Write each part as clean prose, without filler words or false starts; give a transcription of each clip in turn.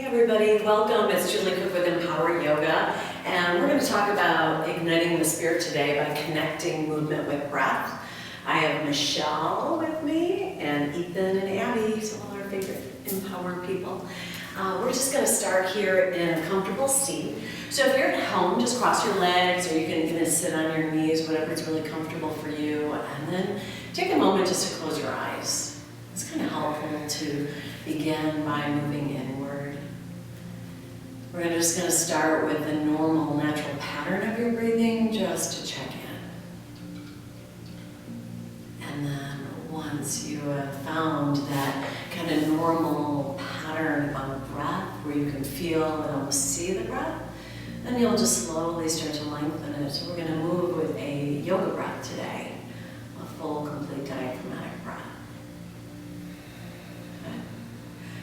Everybody, welcome. It's Julie Cook with Empower Yoga, and we're going to talk about igniting the spirit today by connecting movement with breath. I have Michelle with me, and Ethan and Abby, some of our favorite empowered people. We're just going to start here in a comfortable seat. So if you're at home, just cross your legs, or you can even sit on your knees, whatever is really comfortable for you, and then take a moment just to close your eyes. It's kind of helpful to begin by moving inward. We're just going to start with the normal, natural pattern of your breathing, just to check in. And then once you have found that kind of normal pattern of breath, where you can feel and almost see the breath, then you'll just slowly start to lengthen it. So we're going to move with a yoga breath today, a full, complete diaphragmatic breath.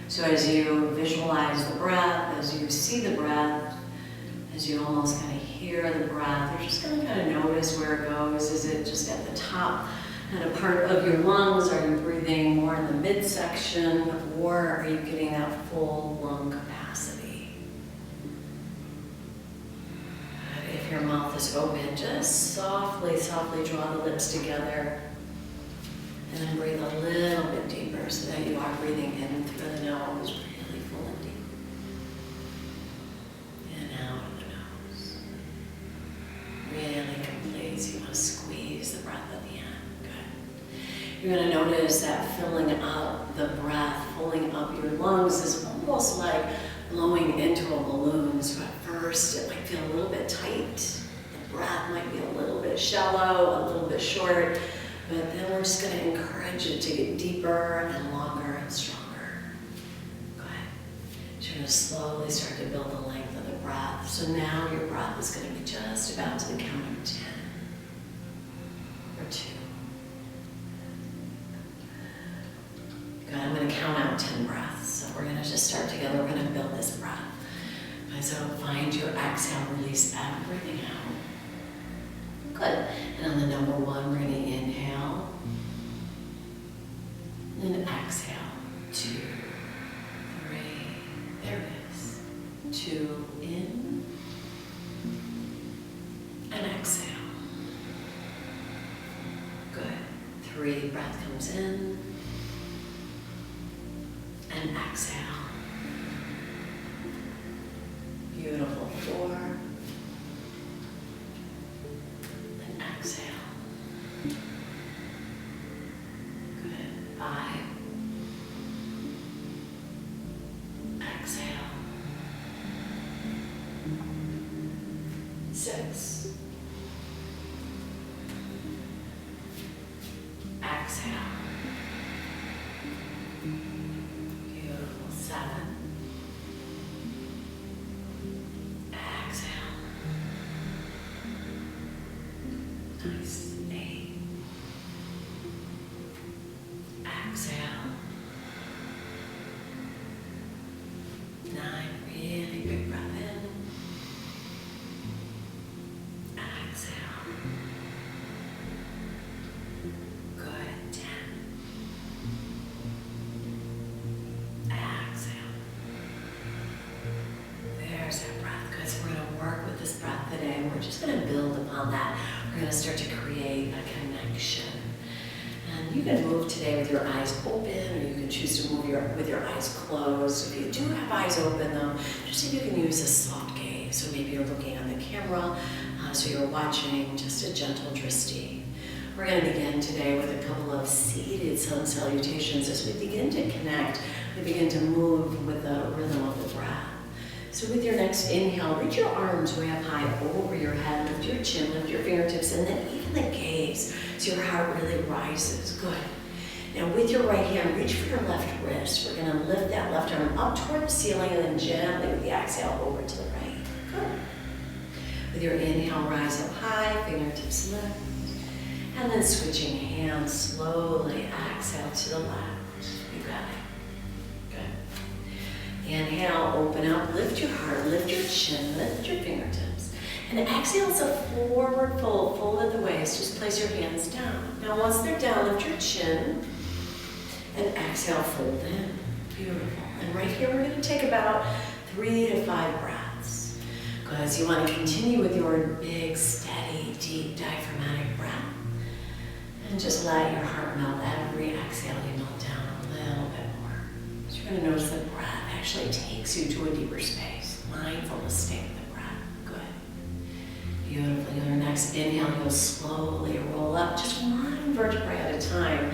So as you visualize the breath, as you see the breath, as you almost kind of hear the breath, you're just going to kind of notice where it goes. Is it just at the top kind of part of your lungs? Are you breathing more in the midsection, or are you getting that full lung capacity? If your mouth is open, just softly, softly draw the lips together. And then breathe a little bit deeper so that you are breathing in through the nose, really full and deep. And out of the nose. Really complete. So you want to squeeze the breath at the end. Good. You're going to notice that filling up the breath, filling up your lungs is almost like blowing into a balloon. So at first it might feel a little bit tight. The breath might be a little bit shallow, a little bit short. But then we're just going to encourage it to get deeper and longer and stronger. Go ahead. So you're going to slowly start to build the length of the breath. So now your breath is going to be just about to the count of 10 or 2. Good. I'm going to count out 10 breaths. So we're going to just start together. We're going to build this breath. And so find your exhale, release everything out. Good. And on the number 1, we're going to inhale. And exhale. 2, 3. There it is. 2 in. And exhale. Good. 3, breath comes in. And exhale. Beautiful. 4. Exhale. Good. 5. Exhale. 6. Exhale. Beautiful. 7. Exhale. Nice. 8. Exhale. 9. Really big breath in. Exhale. Good. 10. Exhale. There's that breath. Good. So we're going to work with this breath today, and we're just going to build upon that. We're going to start to create a connection. And you can move today with your eyes open, or you can choose to move with your eyes closed. If you do have eyes open, though, just see if you can use a soft gaze. So maybe you're looking on the camera, so you're watching just a gentle drishti. We're going to begin today with a couple of seated sun salutations. As we begin to connect, we begin to move with the rhythm of the breath. So with your next inhale, reach your arms way up high over your head, lift your chin, lift your fingertips, and then even the gaze, so your heart really rises. Good. Now with your right hand, reach for your left wrist. We're going to lift that left arm up toward the ceiling, and then gently with the exhale over to the right. Good. With your inhale, rise up high, fingertips lift, and then switching hands, slowly exhale to the left. You got it. Inhale, open up, lift your heart, lift your chin, lift your fingertips. And exhale, it's a forward fold, fold at the waist. Just place your hands down. Now once they're down, lift your chin and exhale, fold in. Beautiful. And right here, we're going to take about 3 to 5 breaths. Good, so you want to continue with your big, steady, deep diaphragmatic breath. And just let your heart melt. Every exhale, you melt down a little bit more. So you're going to notice the breath actually takes you to a deeper space. Mindfulness state of the breath. Good. Beautifully. On your next inhale, you'll slowly roll up just one vertebrae at a time.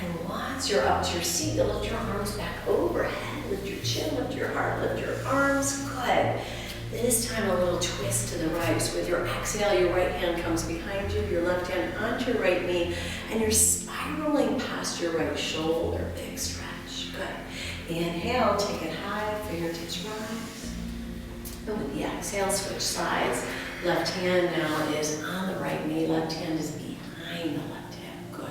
And once you're up to your seat, you'll lift your arms back overhead. Lift your chin, lift your heart, lift your arms. Good. This time a little twist to the right. So with your exhale, your right hand comes behind you, your left hand onto your right knee, and you're spiraling past your right shoulder. Big stretch. Good. Inhale, take it high, fingertips rise. And with the exhale, switch sides. Left hand now is on the right knee, left hand is behind the left hip. Good.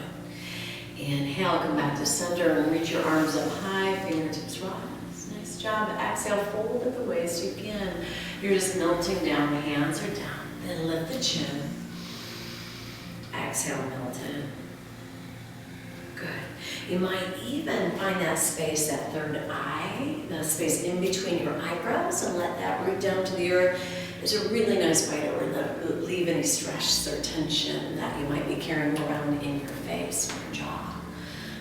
Inhale, come back to center and reach your arms up high, fingertips rise. Nice job. Exhale, fold at the waist. Again, you're just melting down. The hands are down. Then lift the chin. Exhale, melt in. Good. You might even find that space, that third eye, the space in between your eyebrows, and let that root down to the earth. It's a really nice way to relieve any stress or tension that you might be carrying around in your face or your jaw.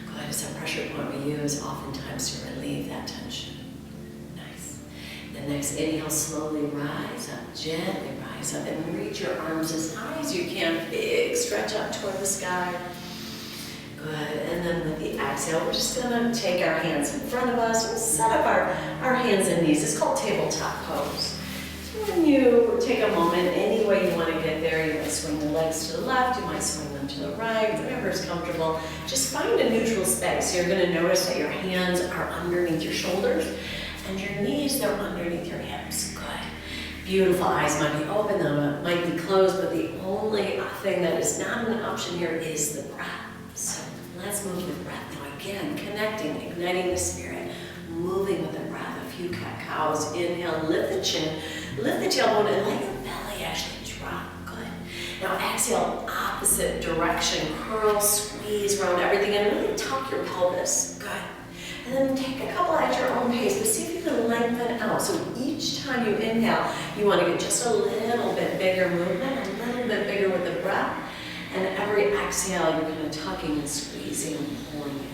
Good. It's a pressure point we use oftentimes to relieve that tension. Nice. The next inhale, slowly rise up, gently rise up, and reach your arms as high as you can. Big stretch up toward the sky. Good. And then with the exhale, we're just going to take our hands in front of us. We'll set up our hands and knees. It's called Tabletop Pose. So when you take a moment, any way you want to get there, you might swing the legs to the left, you might swing them to the right, whatever is comfortable. Just find a neutral space. You're going to notice that your hands are underneath your shoulders and your knees, they're underneath your hips. Good. Beautiful. Eyes might be open, they might be closed, but the only thing that is not an option here is the breath. So let's move with breath now. Again, connecting, igniting the spirit, moving with the breath. A few cat-cows. Inhale, lift the chin, lift the tailbone, and let your belly actually drop. Good. Now exhale, opposite direction. Curl, squeeze around everything, and really tuck your pelvis. Good. And then take a couple at your own pace, but see if you can lengthen out. So each time you inhale, you want to get just a little bit bigger movement, a little bit bigger with the breath. And every exhale, you're kind of tucking and squeezing and pulling it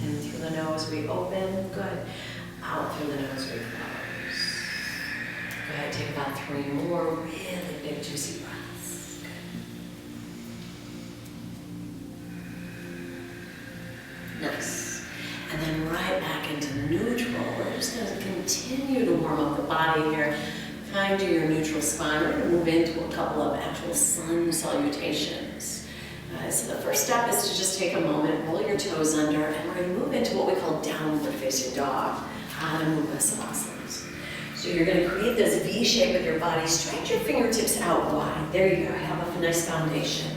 in. In through the nose, we open. Good. Out through the nose, we close. Go ahead, take about 3 more really big, juicy breaths. Good. Nice. And then right back into neutral. We're just going to continue to warm up the body here. Find your neutral spine. We're going to move into a couple of actual sun salutations. So the first step is to just take a moment, roll your toes under, and we're going to move into what we call downward facing dog. Adho Mukha Savasana. So you're going to create this V shape with your body. Stretch your fingertips out wide. There you go. Have a nice foundation.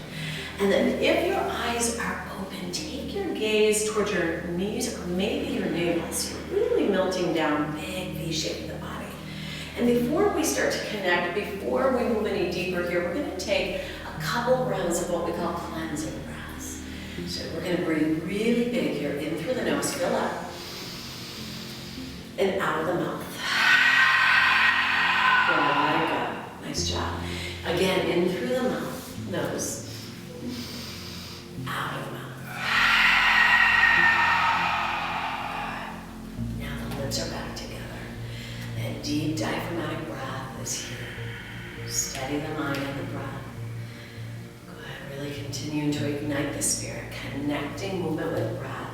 And then if your eyes are open, take your gaze towards your knees or maybe your navel. So you're really melting down, big V shape of the body. And before we start to connect, before we move any deeper here, we're going to take a couple rounds of what we call cleansing breaths. So we're going to breathe really big here, in through the nose, fill up, and out of the mouth. Good, let it go. Nice job. Again, in through the mouth, nose, out of the mouth. Good. Now the lips are back together. That deep diaphragmatic breath is here. Steady the mind and the breath. Good. Really continuing to ignite the spirit, connecting movement with breath.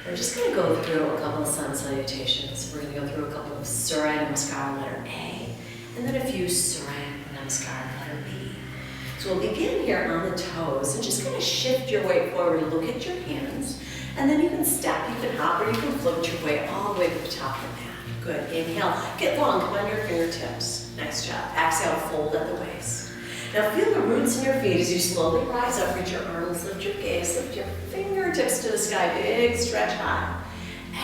We're just going to go through a couple of sun salutations. We're going to go through a couple of Surya Namaskar, letter A, and then a few Surya Namaskar, letter B. So we'll begin here on the toes and just kind of shift your weight forward. Look at your hands, and then you can step, you can hop, or you can float your way all the way to the top of the mat. Good. Inhale. Get long. Come on your fingertips. Nice job. Exhale. Fold at the waist. Now feel the roots in your feet as you slowly rise up. Reach your arms. Lift your gaze. Lift your fingertips to the sky. Big stretch high.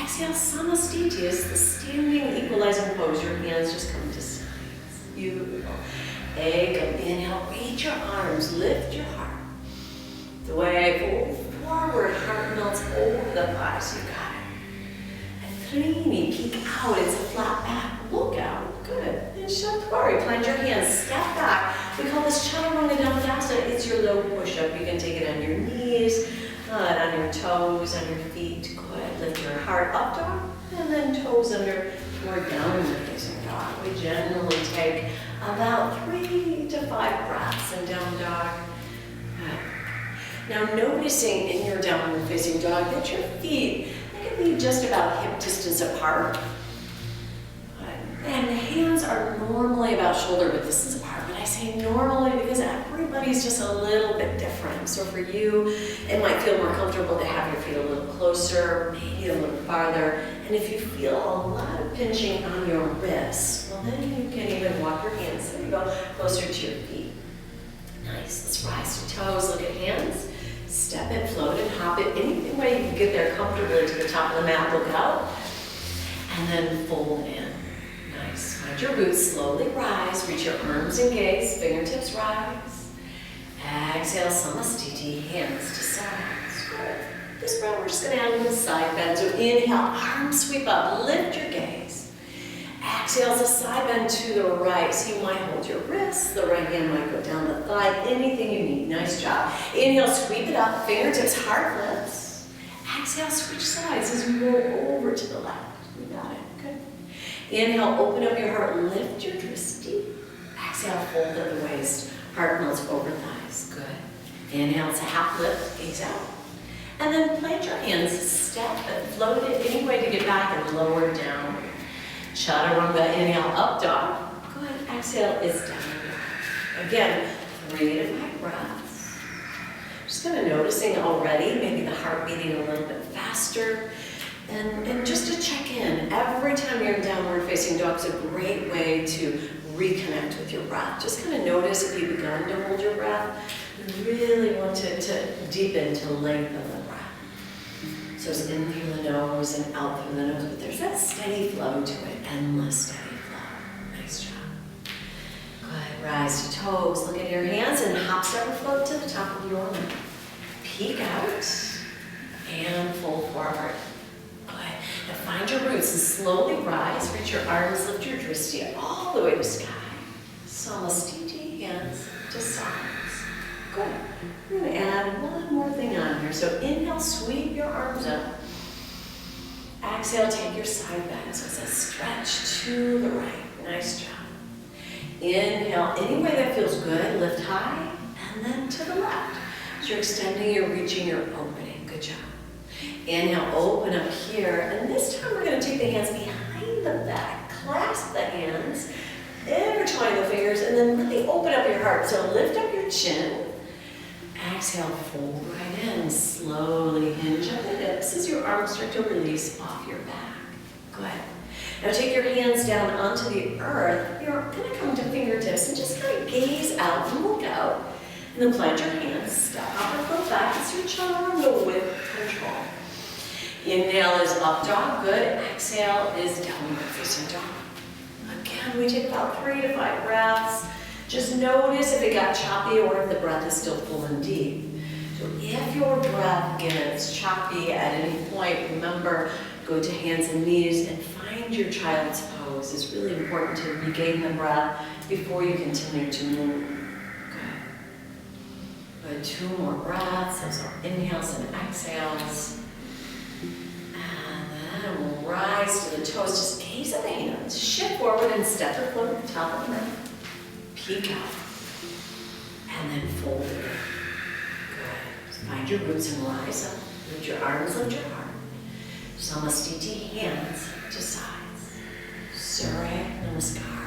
Exhale. Samastiti is the standing equalizing pose. Your hands just come to sides. Beautiful. Ekam. Inhale. Reach your arms. Lift your heart. The way forward. Heart melts over the thighs. You got it. Trini, peek out, it's a flat back, look out. Good. And Chaturanga. Plant your hands. Step back. We call this Chaturanga Damodasana. It's your low push-up. You can take it on your knees, on your toes, on your feet. Good. Lift your heart up dog, and then toes under toward downward facing dog. We generally take about 3 to 5 breaths in down dog. Good. Now noticing in your downward facing dog that your feet, they can be just about hip distance apart. And the hands are normally about shoulder width distance apart, but I say normally because everybody's just a little bit different. So for you, it might feel more comfortable to have your feet a little closer, maybe a little farther. And if you feel a lot of pinching on your wrists, well then you can even walk your hands, there you go, closer to your feet. Nice, let's rise to toes, look at hands. Step it, float it, hop it, any way you can get there comfortably to the top of the mat, look out. And then fold in. Nice. Find your roots, slowly rise, reach your arms and gaze, fingertips rise. Exhale, Samastiti, hands to sides. Good. This round we're just going to add a little side bend. So inhale, arms sweep up, lift your gaze. Exhale as a side bend to the right. So you might hold your wrists, the right hand might go down the thigh, anything you need. Nice job. Inhale, sweep it up, fingertips, heart lifts. Exhale, switch sides as we roll over to the left. You got it. Good. Inhale, open up your heart, lift your drishti. Exhale, fold at the waist. Heart melts over thighs. Good. Inhale, it's a half lift, gaze out. And then plant your hands, step and float it any way to get back and lower down. Chaturanga, inhale, up dog. Good. Exhale is down dog. Again, 3 to 5 breaths. Just kind of noticing already, maybe the heart beating a little bit faster. And just to check in, every time you're in downward facing dog is a great way to reconnect with your breath. Just kind of notice if you've begun to hold your breath. You really want to deepen, to lengthen the breath. So it's in through the nose and out through the nose, but there's that steady flow to it, endless steady flow. Nice job. Good, rise to toes, look at your hands and hop, step, or float to the top of your mat. Peek out and fold forward. Now find your roots and slowly rise, reach your arms, lift your drishti all the way to sky. Samastiti, hands to sides. Good. We're going to add one more thing on here. So inhale, sweep your arms up. Exhale, take your side bend. So it's a stretch to the right. Nice job. Inhale, any way that feels good, lift high, and then to the left. So you're extending, you're reaching, you're opening. Good job. Inhale, open up here, and this time we're going to take the hands behind the back, clasp the hands, intertwine the fingers, and then really open up your heart. So lift up your chin, exhale, fold right in, slowly hinge at the hips as your arms start to release off your back. Good. Now take your hands down onto the earth. You're going to come to fingertips and just kind of gaze out and look out. And then plant your hands, step up and float back. It's your chaturanga with control. Inhale is up dog, good. Exhale is downward facing dog. Again, we take about 3 to 5 breaths. Just notice if it got choppy or if the breath is still full and deep. So if your breath gets choppy at any point, remember, go to hands and knees and find your child's pose. It's really important to regain the breath before you continue to move. Good. 2 more breaths. Those are inhales and exhales. And we'll rise to the toes. Just gaze at the hands. Shift forward and step or float at the top of the mat. Peek out. And then fold it in. Good. So find your roots and rise up. Lift your arms, lift your heart. Samastiti, hands to sides. Surya Namaskar.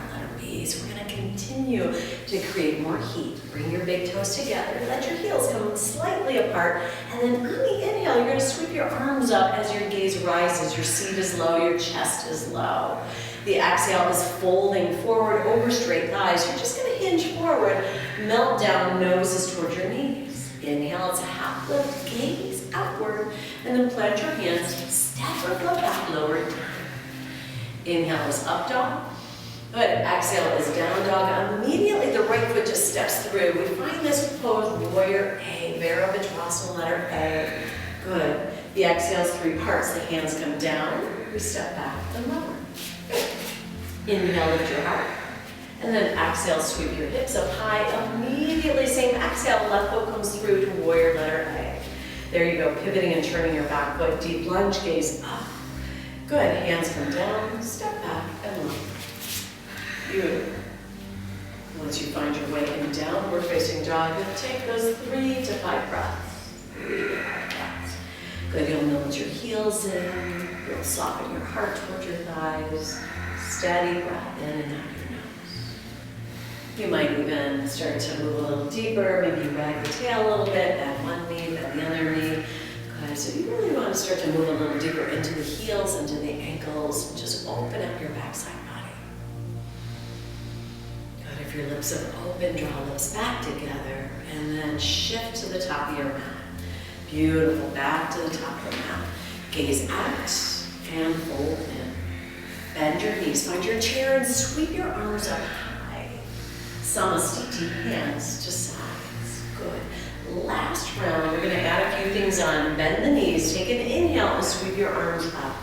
So we're going to continue to create more heat. Bring your big toes together. Let your heels come slightly apart. And then on the inhale, you're going to sweep your arms up as your gaze rises. Your seat is low, your chest is low. The exhale is folding forward over straight thighs. You're just going to hinge forward. Melt down, noses towards your knees. Inhale, it's a half lift, gaze outward. And then plant your hands, step or float back, lower it down. Inhale is up dog. Good. Exhale is down dog. Immediately the right foot just steps through. We find this pose, warrior A, Virabhadrasana, letter A. Good. The exhale's 3 parts. The hands come down. We step back and lower. Good. Inhale, lift your heart. And then exhale, sweep your hips up high. Immediately, same exhale, left foot comes through to warrior letter A. There you go, pivoting and turning your back foot. Deep lunge, gaze up. Good, hands come down, step back, and look. Beautiful. Once you find your way in downward facing dog, you'll take those 3 to 5 breaths. 3 to 5 breaths. Good, you'll nose your heels in. You'll soften your heart towards your thighs. Steady breath in and out your nose. You might even start to move a little deeper, maybe wag the tail a little bit, bend one knee, bend the other knee. Good, so you really want to start to move a little deeper into the heels, into the ankles, and just open up your backside body. Good, if your lips are open, draw lips back together, and then shift to the top of your mat. Beautiful, back to the top of the mat. Gaze out and fold in. Bend your knees, find your chair and sweep your arms up high. Samastiti, hands to sides. Good. Last round, we're gonna add a few things on. Bend the knees, take an inhale and sweep your arms up.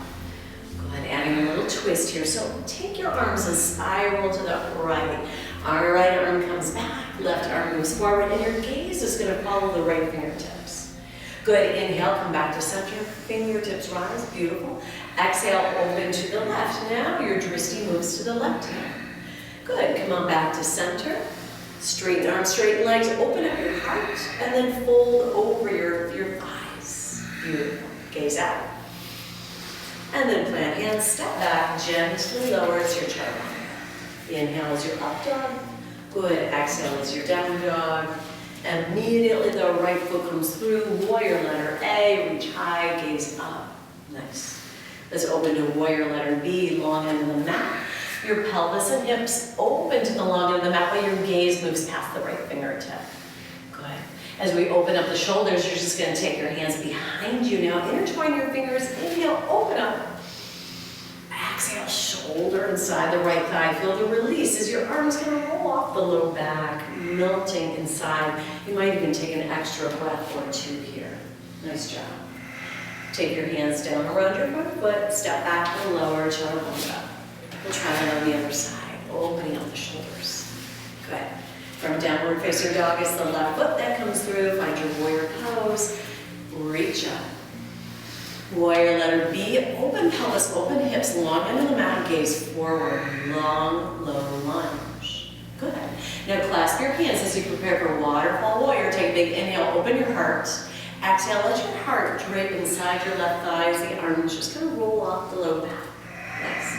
Good, adding a little twist here. So take your arms and spiral to the right. Our right arm comes back, left arm moves forward, and your gaze is gonna follow the right fingertips. Good, inhale, come back to center, fingertips rise, beautiful. Exhale, open to the left. Now your drishti moves to the left hand. Good, come on back to center. Straighten arms, straighten legs, open up your heart, and then fold over your thighs. Beautiful, gaze out. And then plant hands, step back, gently lower as your chaturanga. Inhale is your up dog. Good, exhale is your down dog. Immediately the right foot comes through, warrior letter A, reach high, gaze up. Nice. Let's open to warrior letter B, long end of the mat. Your pelvis and hips open to the long end of the mat while your gaze moves past the right fingertip. Good. As we open up the shoulders, you're just going to take your hands behind you now. Intertwine your fingers, inhale, open up. Exhale, shoulder inside the right thigh. Feel the release as your arms kind of roll off the low back, melting inside. You might even take an extra breath or two here. Nice job. Take your hands down around your front foot, step back and lower, chaturanga. We'll try that on the other side, opening up the shoulders. Good. From downward facing dog is the left foot that comes through. Find your warrior pose. Reach up. Warrior letter B, open pelvis, open hips, long end of the mat, gaze forward, long, low lunge. Good. Now clasp your hands as you prepare for waterfall warrior. Take a big inhale, open your heart. Exhale, let your heart drape inside your left thighs. The arms just kind of roll off the low back. Nice.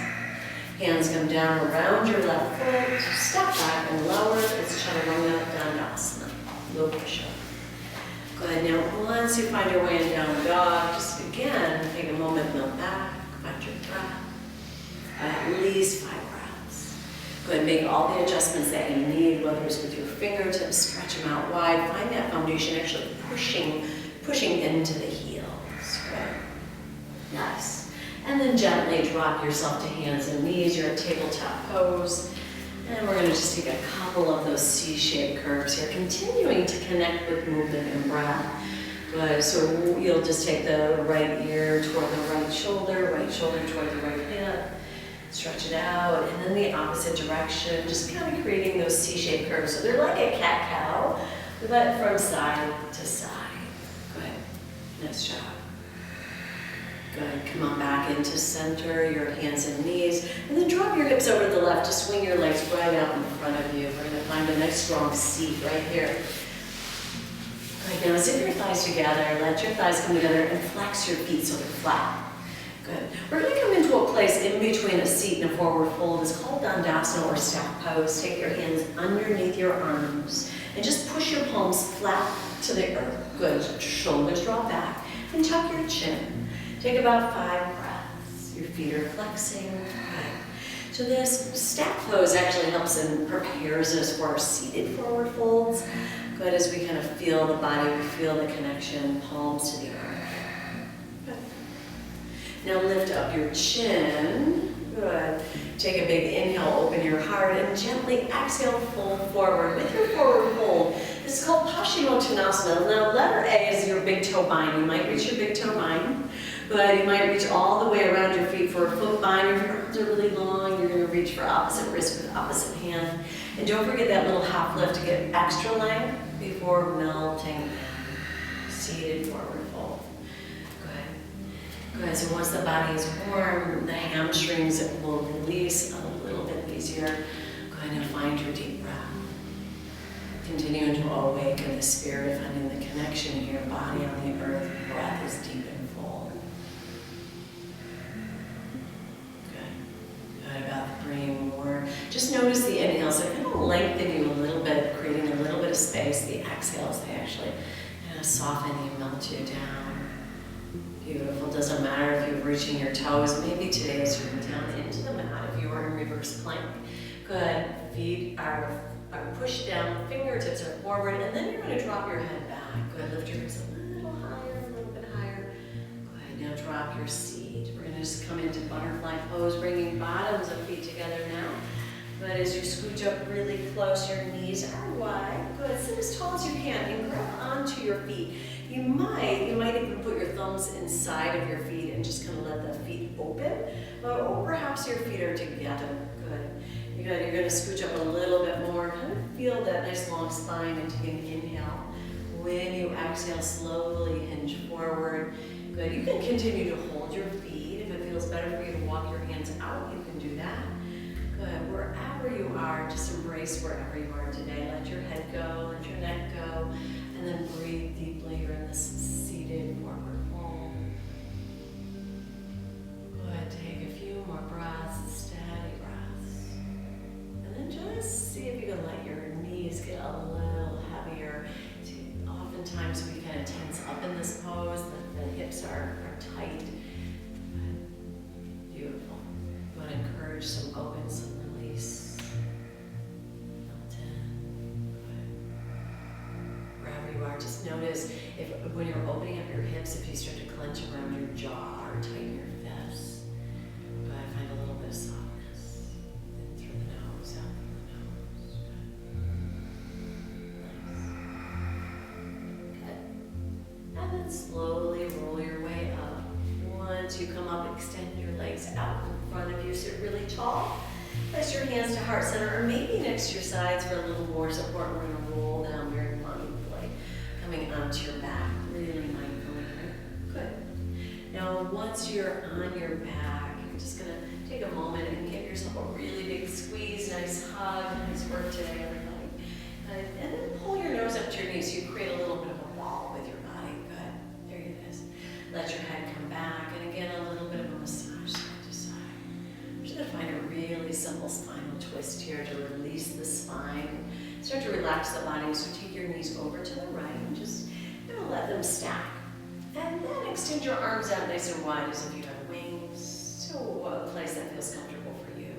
Hands come down around your left foot. Step back and lower. It's chaturanga dandasana. Low push-up. Good. Now, once you find your way in down dog, just again, take a moment, melt back, find your breath. At least 5 breaths. Good. Make all the adjustments that you need, whether it's with your fingertips, stretch them out wide. Find that foundation actually pushing into the heels. Good. Nice. And then gently drop yourself to hands and knees. You're at tabletop pose. And we're going to just take a couple of those C-shaped curves here, continuing to connect with movement and breath. Good. So you'll just take the right ear toward the right shoulder toward the right hip. Stretch it out, and then the opposite direction, just kind of creating those C-shaped curves. So they're like a cat-cow, but from side to side. Good. Nice job. Good. Come on back into center, your hands and knees, and then drop your hips over to the left to swing your legs right out in front of you. We're going to find a nice strong seat right here. Right now, zip your thighs together, let your thighs come together, and flex your feet so they're flat. Good. We're going to come into a place in between a seat and a forward fold. It's called Dandasana or staff pose. Take your hands underneath your arms and just push your palms flat to the earth. Good. Shoulders drop back and tuck your chin. Take about 5 breaths. Your feet are flexing. Good. So this staff pose actually helps and prepares us for our seated forward folds. Good, as we kind of feel the body, we feel the connection, palms to the earth. Good. Now lift up your chin. Good. Take a big inhale, open your heart, and gently exhale, fold forward. With your forward fold, this is called Paschimottanasana. Now letter A is your big toe bind. You might reach your big toe bind. Good, you might reach all the way around your feet for a foot bind. If your arms are really long, you're gonna reach for opposite wrist with opposite hand. And don't forget that little half lift to get extra length before melting in. Seated forward fold. Good. Good, so once the body is warm, the hamstrings will release a little bit easier. Go ahead and find your deep breath. Continuing to awaken the spirit, finding the connection in your body on the earth. Breath is deep and full. Good. Good, about 3 more. Just notice the inhales. They're going to lengthen you a little bit, creating a little bit of space. The exhales, they actually kind of soften you, melt you down. Beautiful. Doesn't matter if you're reaching your toes. Maybe today is you're down into the mat if you are in reverse plank. Good. Feet are pushed down, fingertips are forward, and then you're going to drop your head back. Good, lift your hips a little higher, a little bit higher. Good, now drop your seat. We're going to just come into butterfly pose, bringing bottoms of feet together now. But as you scooch up really close, your knees are wide. Good, sit as tall as you can and grab onto your feet. You might even put your thumbs inside of your feet and just kind of let the feet open. Or perhaps your feet are together. Good. Good. You're going to scooch up a little bit more. Kind of feel that nice long spine and take an inhale. When you exhale, slowly hinge forward. Good. You can continue to hold your feet. If it feels better for you to walk your hands out, you can do that. Good. Wherever you are, just embrace wherever you are today. Let your head go, let your neck go, and then breathe deeply. You're in this seated forward fold. Good. Take a few more breaths, steady breaths. And then just see if you can let your knees get a little heavier. See, oftentimes we kind of tense up in this pose, the hips are tight. Beautiful. You want to encourage some open, some release. Melt in. Good. Wherever you are, just notice if when you're opening up your hips, if you start to clench around your jaw or tighten your fists. Go ahead, find a little bit of softness. In through the nose, out through the nose. Good. Nice. Good. And then slowly roll your way up. Once you come up, extend your legs out in front of you, sit really tall. Place your hands to heart center, or maybe next to your sides for a little more support. We're going to roll down very mindfully, coming onto your back, really mindfully here. Good. Now, once you're on your back, you're just going to take a moment and give yourself a really big squeeze, nice hug, nice work today, everybody. And then pull your nose up to your knees so you create a little bit of a wall with your body. Good. There it is. Let your head come back, and again, a little bit of a massage side to side. I'm just going to find a really simple spinal twist here to release the spine. Start to relax the body, so take your knees over to the right and just let them stack. And then extend your arms out nice and wide as if you have wings to a place that feels comfortable for you.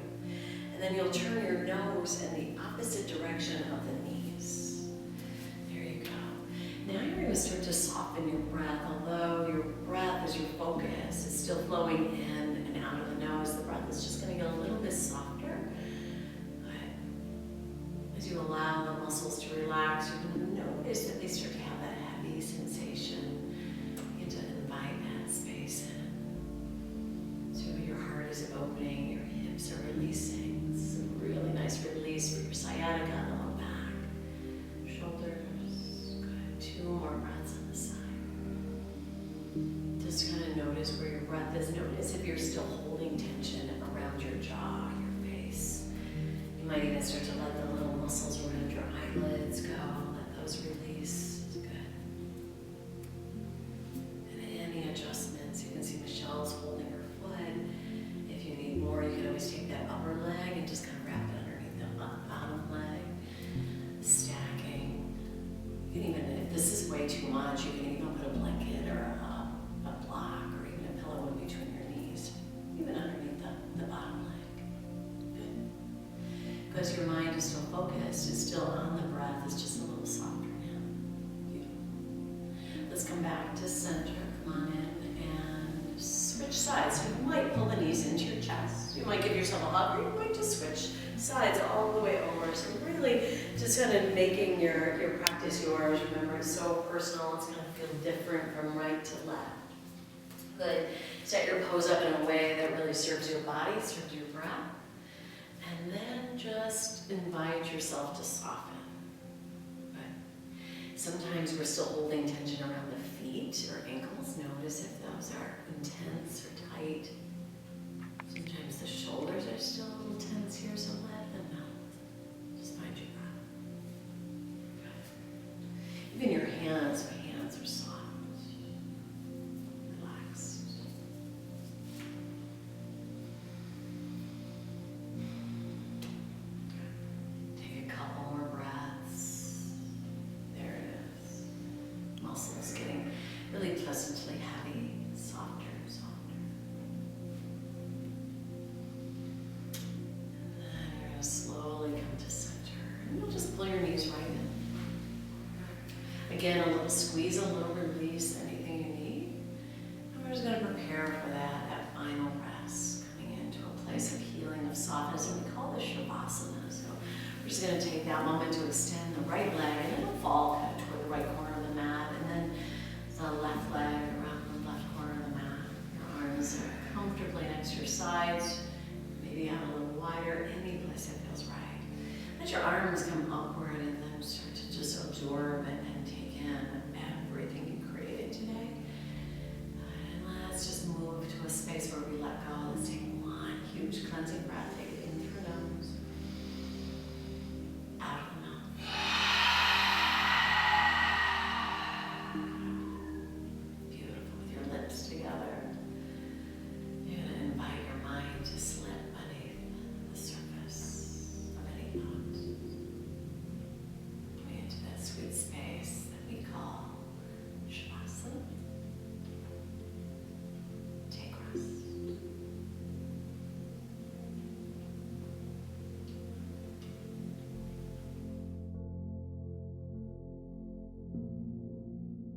And then you'll turn your nose in the opposite direction of the knees. There you go. Now you're going to start to soften your breath. Although your breath is your focus, it's still flowing in and out of the nose. The breath is just going to get a little bit softer. But as you allow the muscles to relax, you can notice that they start to have that heavy sensation. You get to invite that space in. So your heart is opening, your hips are releasing. This is a really nice release for your sciatica and the low back. Shoulders. Good. 2 more breaths on the side. Just kind of notice where your breath is. Notice if you're still holding tension around your jaw, your face. You might even start to let the little muscles around your eyelids go. Let those release. It's good. And any adjustments, you can see Michelle's holding her foot. If you need more, you can always take that upper leg and just kind of wrap it underneath the bottom leg. Stacking. You can even, if this is way too much, you can even put a blanket or a block or even a pillow in between your knees, even underneath the bottom leg. Good. Because your mind is still focused, it's still on the breath, it's just a little softer now. Beautiful. Let's come back to center. Come on in and switch sides. You might pull the knees into your chest. You might give yourself a hug, or you might just switch sides all the way over. So really just kind of making your practice yours. Remember, it's so personal. It's going to feel different from right to left. Good. Set your pose up in a way that really serves your body, serves your breath. And then just invite yourself to soften. Good. Sometimes we're still holding tension around the feet or ankles. Notice if those are intense or tight. Sometimes the shoulders are still a little tense here, so let them melt. Just find your breath. Good. Even your hands, my hands are soft. Relaxed. Good. Take a couple more breaths. There it is. Muscles getting really pleasantly heavy, softer and softer. Slowly come to center. And you'll just pull your knees right in. Again, a little squeeze, a little release, anything you need. And we're just going to prepare for that final rest, coming into a place of healing, of softness, and we call this Shavasana. So we're just going to take that moment to extend the right leg, and it'll fall kind of